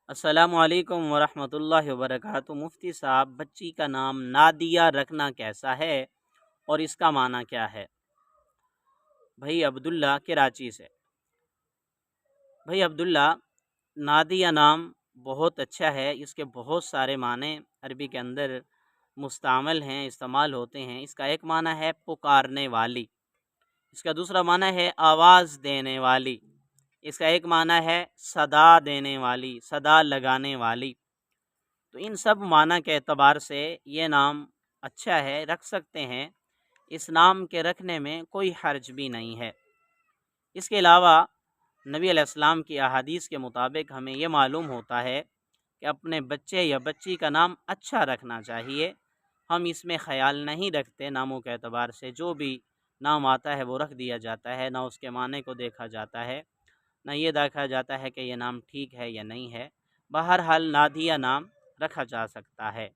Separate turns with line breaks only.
السلام علیکم ورحمۃ اللہ وبرکاتہ۔ مفتی صاحب، بچی کا نام نادیہ رکھنا کیسا ہے اور اس کا معنی کیا ہے؟ بھائی عبداللہ کراچی سے۔ بھائی عبداللہ، نادیہ نام بہت اچھا ہے، اس کے بہت سارے معنی عربی کے اندر مستعمل ہیں، استعمال ہوتے ہیں۔ اس کا ایک معنی ہے پکارنے والی، اس کا دوسرا معنی ہے آواز دینے والی، اس کا ایک معنی ہے صدا دینے والی، صدا لگانے والی۔ تو ان سب معنی کے اعتبار سے یہ نام اچھا ہے، رکھ سکتے ہیں۔ اس نام کے رکھنے میں کوئی حرج بھی نہیں ہے۔ اس کے علاوہ نبی علیہ السلام کی احادیث کے مطابق ہمیں یہ معلوم ہوتا ہے کہ اپنے بچے یا بچی کا نام اچھا رکھنا چاہیے۔ ہم اس میں خیال نہیں رکھتے، ناموں کے اعتبار سے جو بھی نام آتا ہے وہ رکھ دیا جاتا ہے، نہ اس کے معنی کو دیکھا جاتا ہے، نہ یہ دیکھا جاتا ہے کہ یہ نام ٹھیک ہے یا نہیں ہے۔ بہرحال نادیہ نام رکھا جا سکتا ہے۔